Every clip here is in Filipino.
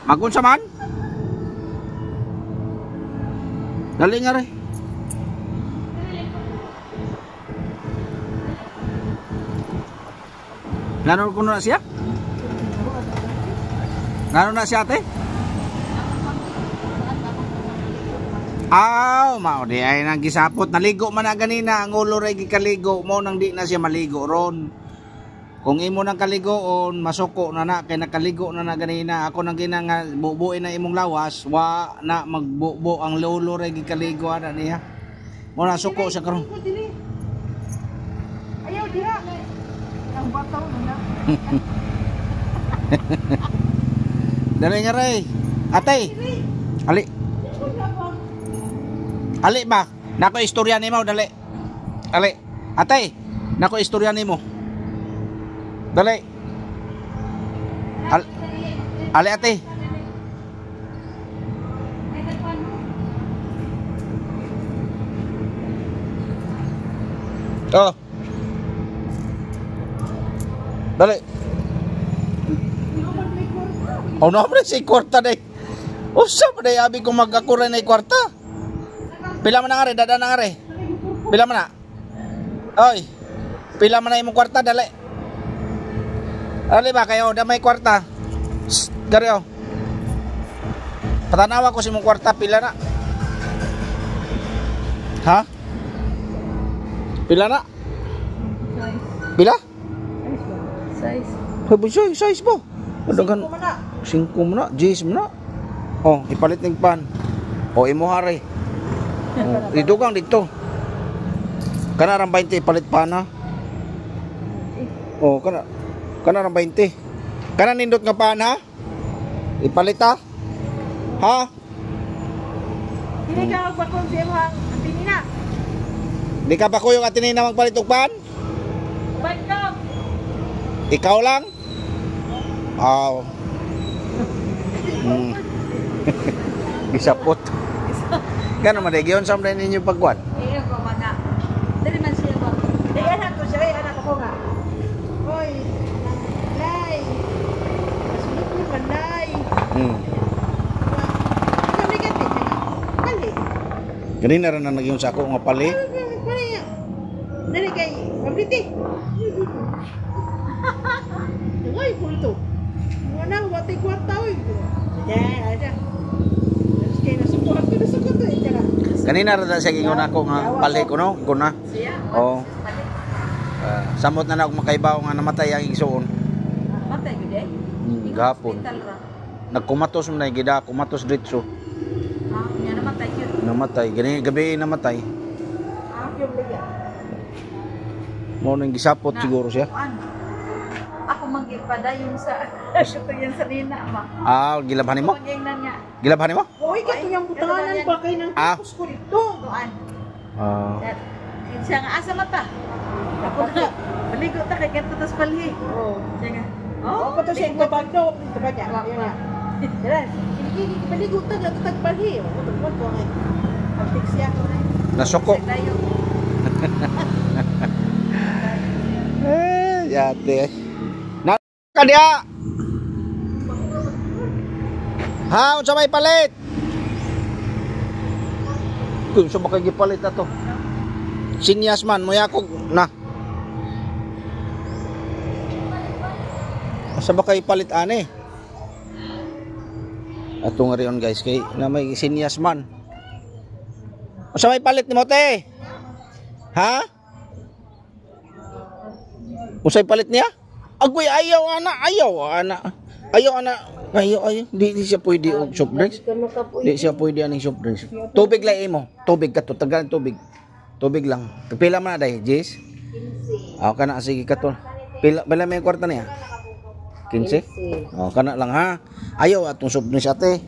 Magunsa man? Dali nga rin. Gano'n kuno na siya? Gano'n na siya, ate? Aw, mao di ay nang gisapot. Naligo man na ganina. Ang ulo ray gikaligo. Mo nang di na siya maligo ron. Kung imo nang kaligoon, masuko na na. Kaya nakaligo na na ganina. Ako nang ginanga, bubuin na imong lawas. Wa na magbubo ang ulo ray gikaligo. Ano niya? Mo na suko siya karon. Ayaw dira. Ang bataw na. Dali nga ray. Ate. Ali. Ali ba? Nako istorya nimo dali. Ali. Ate, nako istorya nimo. Dali. Ali ate. Oh. Dali. Oh, naman si kwarta day. Usa pa day abi ko magakura na kwarta. Pila man na nga rin, dada na nga rin. Pila man na. Oy, pila man na imong kwarta, dali. Dali ba kayo, da may kwarta. Dari o. Patanawa ko si imong kwarta, pila na. Ha? Pila na? Pila? Size. Size po. Madagan. 5 mo na, 10 mo na. Oh, ipalit ng pan. Oh, imo hari. Oh, dito kang dito. Kana rang 20 palit pa na. Oh, kana rang 20. Kana nindot nga pan ha? Ipalit ha? Ha? Hindi ka magpakon siya mo ang tinina. Di ka ba ko yung atinina magpalit og pan? Ba't ka? Ikaw lang? Aw. Gisapot. Gano'n man, giyon sa mga ninyo pagkuhan? Iyo ko ba na? Dali man siya ba? Di anak ko siya, anak ko nga. Hoy, lay. Masunod ko man, lay. Kami ka din siya. Kali. Ganun na rin na naging sako nga pali. Kali nga. Dali kay, mabriti. Ay, pulto. Wala, wati kwarta, oy. Yan, aja. Kanina rin na siya gingon ako nga pali ko no? Guna. Oo. Samot na ako makaibaw nga namatay ang igsoon. Matay ko day? Gapon. Nagkumatos mo na gida, kumatos dito. Nga namatay yun. Namatay. Gani gabi namatay. Yung liga. Mo nang gisapot siguro siya. Ako magpada yung sa ito yung sa Lina ma. Gilabhan mo? Magingnan niya. Gilabhan mo? Oy, kato yung butanganan pa kay nang tapos ko dito. Doan. Siya nga asa mata. Ako na. Maligo ta kay kanto tas palhi. Siya nga. Oh, kato siya yung bagdo. Ito ba niya? Dala. Hindi maligo ta na tag palhi. Tugod ko ngay. Pagtik siya ko na. Nasoko. Yate. Kadya. Ha, unsa may palit? Kung sa bakay gipalit ato. Sinyas man mo yakog na. Sa bakay palit ani. Ato nga riyon guys kay na may sinyas man. Unsa may palit ni mo te? Ha? Unsa palit niya? Agoy ayaw ana. Di siya pwede og soft drinks. Di siya pwede aning soft drinks. Tubig lang imo. Tubig kato, tagaan tubig. Tubig lang. Pila man na day, Jess? 15. Kana sige kato. Pila may kwarta niya? 15. Kana lang ha. Ayaw atong soft drinks ate.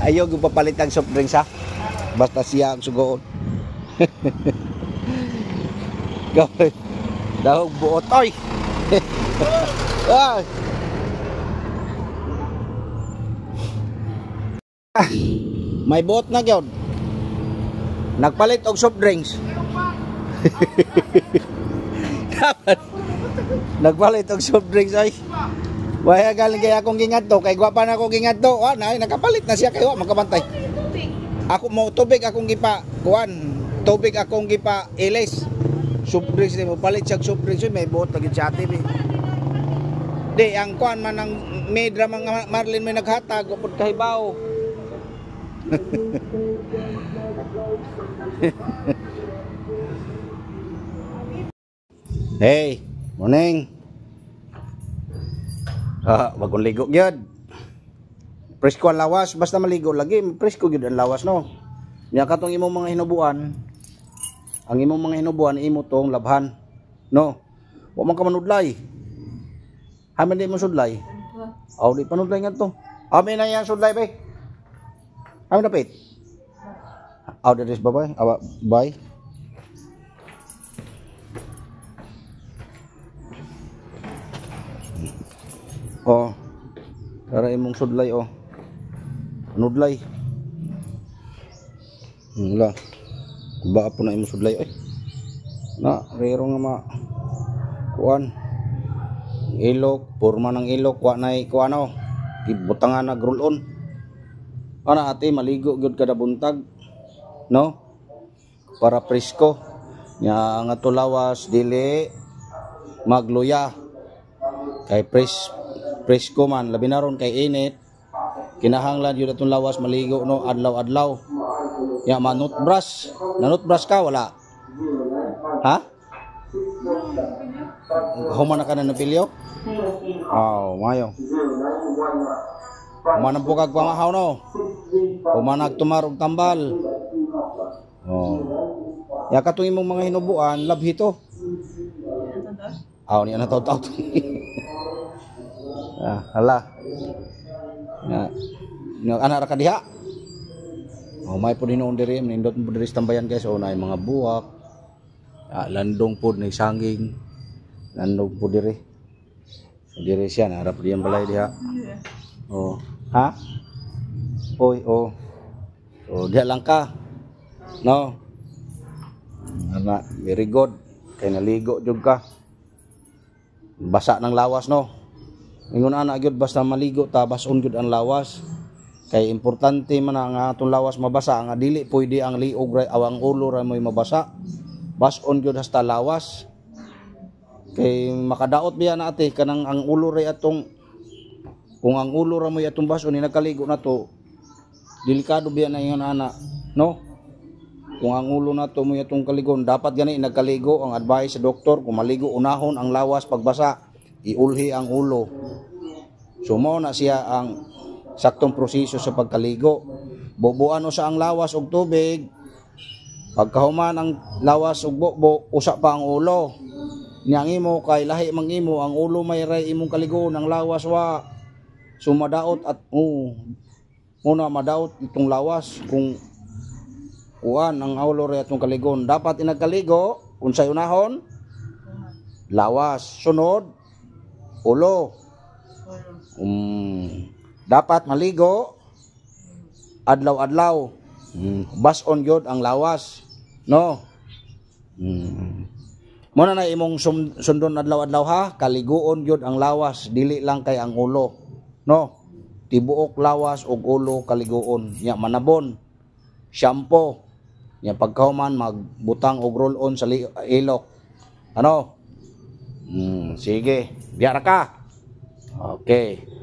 Ayaw gyud papalit ang soft drinks ha. Basta siya ang sugoon. Gawin. Dahog buot. Oy! May buot na gyud. Nagpalit og soft drinks. Nagpalit og soft drinks ay. Waya galing kay akong gingadto kay gwapa na ako gingadto. Na nakapalit na siya kay wa makabantay. Ako mo tubig akong gipa kuan. Tubig akong gipa ilis. Soft drinks mo palit siya soft drinks may buot lagi sa TV. Di ang kuan man ang medra mga Marlin may naghatag upod kahibaw. Hey, morning. Wag kong ligo gyud. Presko ang lawas, basta maligo lagi, presko gyud ang lawas no. Nya katong imong mga hinubuan, ang imong mga hinubuan imo tong labhan. No. Wa man ka manudlay. Haman di mo sudlay. Aw di panudlay ngadto. Amin na yan sudlay bay. Amin na pit. Aw deres babay, awa bye. Oh. Para imong sudlay oh. Nudlay. Wala. Ba po na imong sudlay ay. Na, rero nga ma kuan. Ilok, porma ng ilok, wa nay kuan oh. Gibutangan na grulon. Ana ate maligo gyud kada buntag. No? Para presko. Nya nga tulawas dili magluya. Kay presko man labi na ron kay init. Kinahanglan yun atong lawas maligo no adlaw-adlaw. Ya manut brush. Nanut brush ka wala. Ha? Human na ka na napilyo? Mayo. Humanang pukag pamahaw no. Humanag tumarog tambal. Ya katong imong mga hinubuan labhi to. Ni ana taw-taw. Hala. Ana ra ka diha. May po dinoon diri, nindot mo diri tambayan guys. Na mga buwak. Landong po ni sanging. Landong po diri. Diri siya na harap diyan balay diha. Ha? Oy, diha lang ka. No. Ana, very good. Kay naligo jud ka. Basa ng lawas no. Ingon ana gyud basta maligo ta bason gyud ang lawas. Kay importante man ang atong lawas mabasa nga dili pwede ang liog ray awang ulo ra moy mabasa. Bason gyud hasta lawas. Kay makadaot biya na ate kanang ang ulo ray atong kung ang ulo ra moy atong bason ni nagkaligo na to delikado biya na ingon ana no. Kung ang ulo na to moy atong kaligon dapat gani nagkaligo ang advice sa doktor kung maligo unahon ang lawas pagbasa iulhi ang ulo. So mao na siya ang saktong proseso sa pagkaligo. Bubuan usa ang lawas og tubig. Pagkahuman ang lawas og bukbok, usa pa ang ulo. Niyang imo kay lahi mang imo ang ulo may ray imong kaligoon ang lawas wa. So madaot at muna madaot itong lawas kung uan ang ulo ray atong kaligoon. Dapat inagkaligo unsay unahon? Lawas. Sunod ulo. Dapat maligo adlaw-adlaw. Bason gyud ang lawas, no? Muna na imong sundon adlaw-adlaw ha, kaliguon gyud ang lawas, dili lang kay ang ulo, no? Tibuok lawas ug ulo kaliguon. Nya manabon, shampoo. Nya pagkahuman magbutang og roll-on sa ilok. Ano? Sige, biara ka. Okay.